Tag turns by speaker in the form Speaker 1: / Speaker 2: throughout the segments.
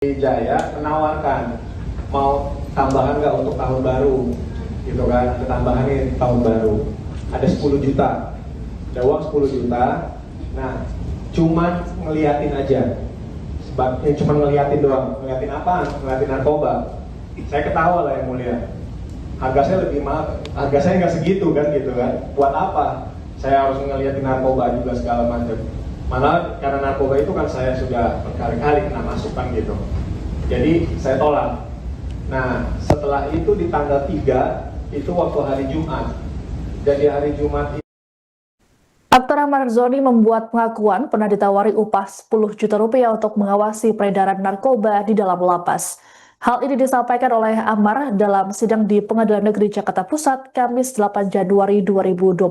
Speaker 1: Jaya menawarkan mau tambahan nggak untuk tahun baru, gitu kan? Ada tambahan nih tahun baru, ada 10 juta, ada uang 10 juta. Nah, cuman ngeliatin aja, sebabnya cuma ngeliatin doang, ngeliatin apa? Ngeliatin narkoba. Saya ketawa lah yang mulia. Harga saya lebih mahal, harga saya nggak segitu kan, gitu kan? Buat apa? Saya harus ngeliatin narkoba juga segala macam. Malah karena narkoba itu kan saya sudah berkali-kali kena masukan gitu. Jadi saya tolak. Nah setelah itu di tanggal 3 itu waktu hari Jumat. Jadi hari Jumat itu
Speaker 2: Aktor Ahmad Zoni membuat pengakuan pernah ditawari upah 10 juta rupiah untuk mengawasi peredaran narkoba di dalam lapas. Hal ini disampaikan oleh Ammar dalam sidang di Pengadilan Negeri Jakarta Pusat Kamis 8 Januari 2026.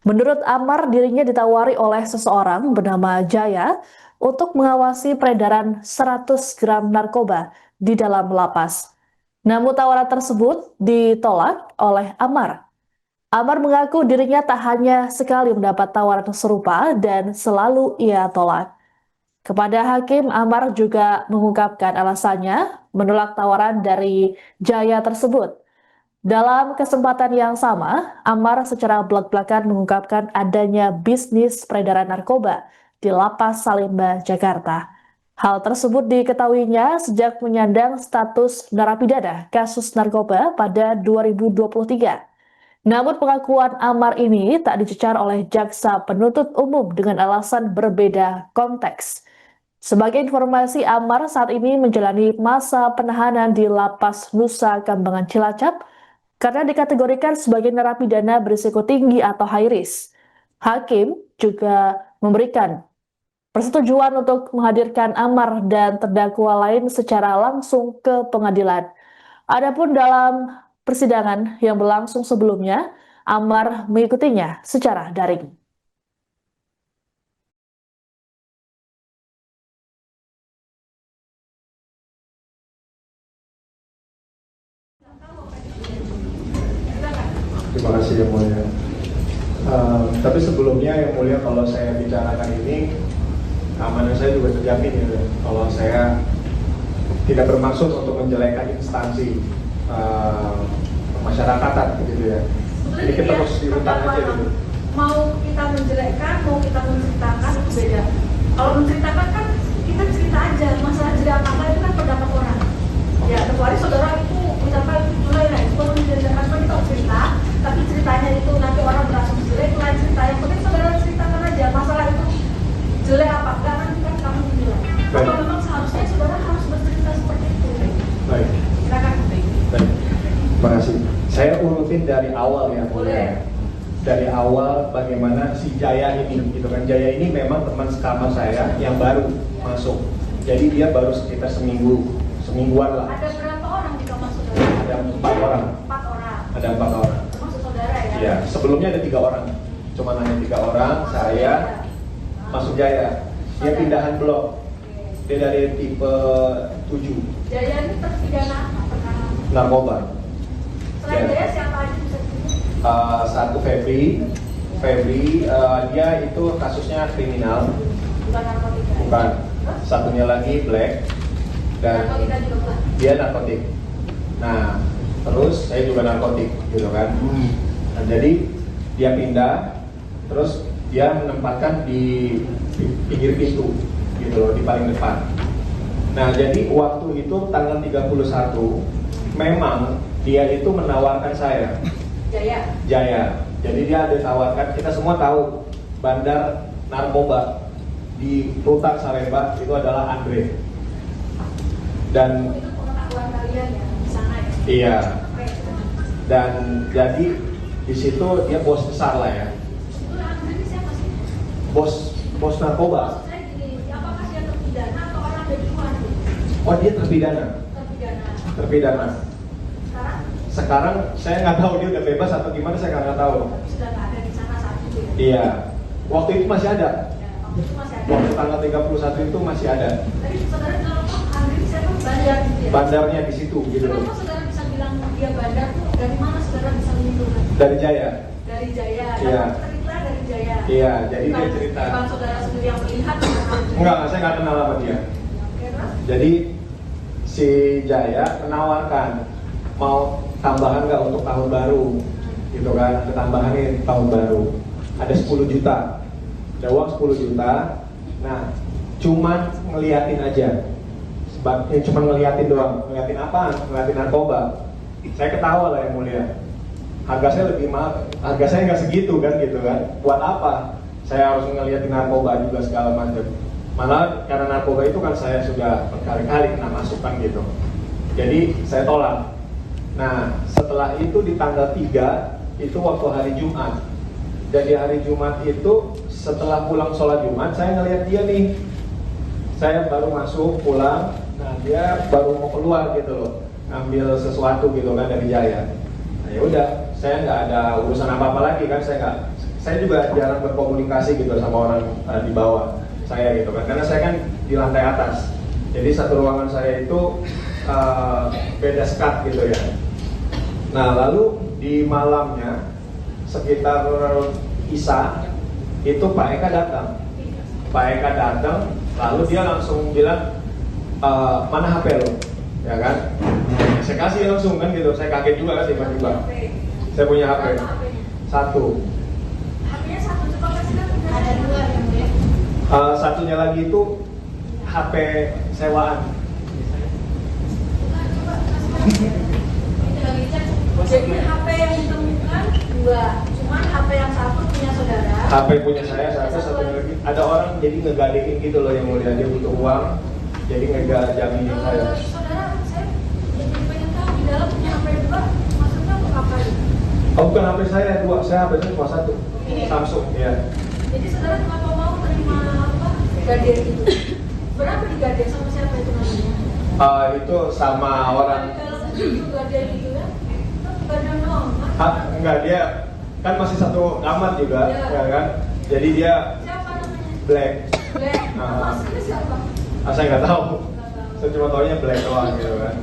Speaker 2: Menurut Ammar, dirinya ditawari oleh seseorang bernama Jaya untuk mengawasi peredaran 100 gram narkoba di dalam lapas. Namun tawaran tersebut ditolak oleh Ammar. Ammar mengaku dirinya tak hanya sekali mendapat tawaran serupa dan selalu ia tolak. Kepada hakim, Ammar juga mengungkapkan alasannya menolak tawaran dari Jaya tersebut. Dalam kesempatan yang sama, Ammar secara belak-belakan mengungkapkan adanya bisnis peredaran narkoba di Lapas Salemba, Jakarta. Hal tersebut diketahuinya sejak menyandang status narapidana kasus narkoba pada 2023. Namun pengakuan Ammar ini tak dicecar oleh jaksa penuntut umum dengan alasan berbeda konteks. Sebagai informasi, Ammar saat ini menjalani masa penahanan di Lapas Nusa Kambangan Cilacap karena dikategorikan sebagai narapidana berisiko tinggi atau high risk. Hakim juga memberikan persetujuan untuk menghadirkan Ammar dan terdakwa lain secara langsung ke pengadilan. Adapun dalam persidangan yang berlangsung sebelumnya, Ammar mengikutinya secara daring.
Speaker 1: terima kasih yang mulia. Tapi sebelumnya yang mulia, kalau saya bicarakan ini, keamanan saya juga terjamin ya. Kalau saya tidak bermaksud untuk menjelekkan instansi masyarakatan gitu ya. Jadi kita harus dirutan aja gitu.
Speaker 3: Mau kita menjelekkan, mau kita menceritakan itu beda. Kalau menceritakan kan kita cerita aja, masalah jelek apa itu kan pendapat orang. Ya, kecuali saudara itu misalkan mulai lah, itu kalau menjelekkan kan kita cerita, tapi ceritanya itu nanti orang merasa jelek itu lain cerita. Yang penting saudara ceritakan aja masalah itu jelek apa enggak kan kita kamu bilang. Kalau memang seharusnya saudara harus bercerita seperti itu.
Speaker 1: Baik.
Speaker 3: Silakan.
Speaker 1: Baik. Terima kasih. Saya urutin dari awal ya.
Speaker 3: Boleh.
Speaker 1: Dari awal bagaimana si Jaya ini, gitu kan. Jaya ini memang teman sekamar saya yang baru masuk. Jadi dia baru sekitar semingguan lah.
Speaker 3: Ada berapa orang di kamar saudara?
Speaker 1: Ada 4 orang.
Speaker 3: 4 orang.
Speaker 1: Ada 4 orang.
Speaker 3: Termasuk saudara ya?
Speaker 1: Iya, sebelumnya ada 3 orang. Cuma hanya 3 orang, saya masuk Jaya. Dia pindahan blok. Dia dari tipe 7.
Speaker 3: Jaya ini terpidana apa? Perkara
Speaker 1: Narkoba.
Speaker 3: selain Jaya siapa aja bisa disebut?
Speaker 1: Satu Febri, dia itu kasusnya kriminal,
Speaker 3: Bukan narkotika.
Speaker 1: bukan. Satunya lagi Black, dan
Speaker 3: Narkotika juga bukan.
Speaker 1: dia narkotik. Nah, terus saya juga narkotik, gitu kan. Nah, jadi dia pindah, terus dia menempatkan di pinggir pintu, gitu loh, di paling depan. Nah, jadi waktu itu tanggal 31, memang dia itu menawarkan saya. Jaya. Jadi dia ada tawarkan, kita semua tahu bandar narkoba di Rutan Salemba itu adalah Andre. Dan
Speaker 3: Itu pengetahuan kalian ya di sana ya?
Speaker 1: iya,
Speaker 3: Oke.
Speaker 1: dan jadi di situ dia bos besar lah ya.
Speaker 3: Itu Andre ini siapa sih?
Speaker 1: Bos narkoba.
Speaker 3: Maksud saya gini, apakah dia terpidana atau orang dari luar?
Speaker 1: Oh, dia terpidana.
Speaker 3: Terpidana. Sekarang
Speaker 1: Saya nggak tahu dia udah bebas atau gimana, saya nggak tahu.
Speaker 3: sudah nggak ada di sana saat itu ya?
Speaker 1: Iya, waktu itu masih ada.
Speaker 3: Ya, waktu itu masih ada.
Speaker 1: Waktu tanggal 31 itu masih ada.
Speaker 3: Tadi saudara bilang apa? Andre ini siapa? Bandar gitu ya?
Speaker 1: Bandarnya di situ, gitu loh.
Speaker 3: Kenapa saudara bisa bilang dia bandar tuh? Dari mana saudara bisa menyimpulkan?
Speaker 1: Dari Jaya.
Speaker 3: Dari Jaya.
Speaker 1: Iya.
Speaker 3: Dan cerita dari Jaya.
Speaker 1: Iya, jadi dia cerita.
Speaker 3: Bukan saudara sendiri yang melihat.
Speaker 1: Enggak, saya nggak kenal sama dia.
Speaker 3: Oke, terus?
Speaker 1: Jadi si Jaya menawarkan mau tambahan nggak untuk tahun baru, gitu kan? Ada tambahan nih tahun baru, ada 10 juta, ada uang 10 juta. Nah, cuman ngeliatin aja, sebabnya cuma ngeliatin doang. Ngeliatin apa? Ngeliatin narkoba. Saya ketawa lah yang mulia. Harga saya lebih mahal, harga saya nggak segitu kan, gitu kan? Buat apa? Saya harus ngeliatin narkoba juga segala macam. Malah karena narkoba itu kan saya sudah berkali-kali kena masukan gitu. Jadi saya tolak. Nah, setelah itu di tanggal 3 itu waktu hari Jumat. Dan di hari Jumat itu setelah pulang sholat Jumat saya ngeliat dia nih. Saya baru masuk pulang, nah dia baru mau keluar gitu loh, ngambil sesuatu gitu kan dari Jaya. Nah ya udah, saya nggak ada urusan apa-apa lagi kan, saya juga jarang berkomunikasi gitu sama orang di bawah saya gitu kan, karena saya kan di lantai atas. Jadi satu ruangan saya itu beda sekat gitu ya. Nah lalu di malamnya sekitar Isya itu Pak Eka datang. Pak Eka datang, lalu dia langsung bilang mana HP lo, ya kan? Saya kasih langsung kan gitu. Saya kaget juga kan tiba-tiba. Saya punya HP satu.
Speaker 3: HP-nya satu, coba kasih kan? Ada dua yang dia.
Speaker 1: Satunya lagi itu HP sewaan.
Speaker 3: Coba kasih. Itu lagi cek. Jadi HP yang ditemukan dua, cuman HP yang satu punya saudara.
Speaker 1: HP punya saya satu lagi. Ada orang jadi ngegadein gitu loh yang mulia, dia butuh uang, jadi ngegadein saya.
Speaker 3: Saudara, saya jadi pengen tahu di dalam punya HP dua, maksudnya untuk apa itu?
Speaker 1: Oh bukan HP saya dua, saya HP saya cuma satu.
Speaker 3: Ini.
Speaker 1: Samsung ya.
Speaker 3: Jadi saudara kenapa mau terima apa? Gadein itu? Berapa digadein sama siapa itu namanya?
Speaker 1: Itu sama orang.
Speaker 3: Di dalam itu gadein itu ya? Gadein doang,
Speaker 1: Enggak, dia kan masih satu kamar juga,
Speaker 3: Ya.
Speaker 1: ya kan? Jadi dia
Speaker 3: siapa namanya?
Speaker 1: black.
Speaker 3: Black.
Speaker 1: Ah.
Speaker 3: Aslinya siapa?
Speaker 1: Saya nggak tahu.
Speaker 3: Nggak tahu.
Speaker 1: Saya cuma taunya black doang gitu kan.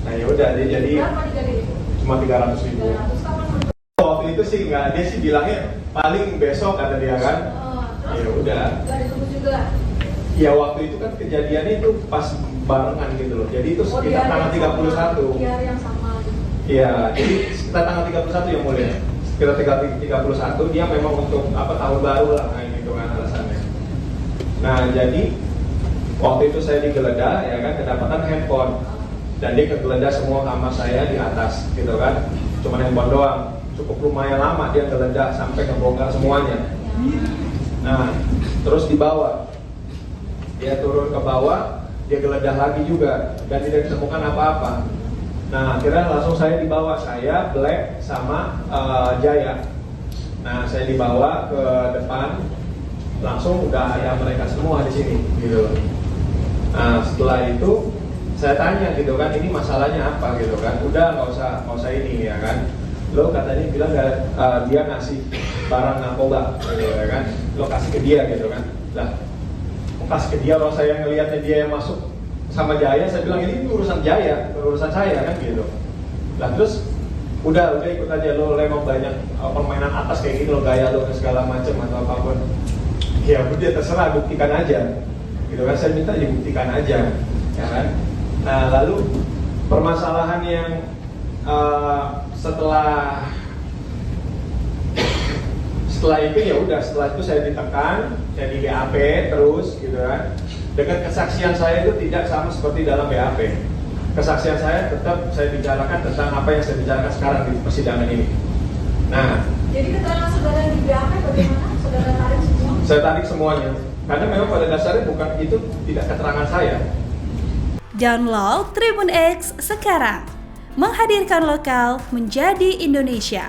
Speaker 1: Nah ya udah, jadi
Speaker 3: Berapa digadein?
Speaker 1: cuma 300.000.
Speaker 3: 300 kapan mau?
Speaker 1: Waktu itu sih nggak, dia sih bilangnya paling besok kata dia kan.
Speaker 3: Terus
Speaker 1: Ya udah.
Speaker 3: nggak ditunggu juga.
Speaker 1: Ya waktu itu kan kejadiannya itu pas barengan gitu loh. Jadi itu sekitar tanggal 31.
Speaker 3: Di hari yang sama. Gitu.
Speaker 1: Iya, jadi sekitar tanggal 31 yang mulia. Sekitar 31 dia memang untuk apa tahun baru lah kayak gitu kan alasannya. Nah, jadi waktu itu saya digeledah ya kan, kedapatan handphone. Dan dia kegeledah semua kamar saya di atas gitu kan. Cuma handphone doang. Cukup lumayan lama dia geledah sampai ngebongkar semuanya. Nah, terus di bawah. Dia turun ke bawah, dia geledah lagi juga dan tidak ditemukan apa-apa. Nah, akhirnya langsung saya dibawa, saya Black sama Jaya. Nah, saya dibawa ke depan, langsung udah ada mereka semua di sini, gitu. Nah, setelah itu saya tanya gitu kan, ini masalahnya apa gitu kan? Udah nggak usah ini ya kan? Lo katanya bilang dia ngasih barang narkoba, gitu ya kan? Lo kasih ke dia gitu kan? Lah, kasih ke dia, kalau saya ngelihatnya dia yang masuk sama Jaya, saya bilang ini urusan Jaya, urusan saya kan gitu. Lah terus udah ikut aja, lo memang banyak permainan atas kayak gini, lo gaya lo segala macam atau apapun. Ya udah terserah, buktikan aja. Gitu kan, saya minta dibuktikan aja, ya kan. Nah lalu permasalahan yang setelah itu ya udah, setelah itu saya ditekan, saya di BAP terus gitu kan. Dengan kesaksian saya itu tidak sama seperti dalam BAP. Kesaksian saya tetap saya bicarakan tentang apa yang saya bicarakan sekarang di persidangan ini. Nah,
Speaker 3: jadi keterangan saudara di BAP bagaimana? Saudara tarik semua?
Speaker 1: Saya tarik semuanya. Karena memang pada dasarnya bukan itu, tidak keterangan saya.
Speaker 4: Download Tribun X sekarang. Menghadirkan lokal menjadi Indonesia.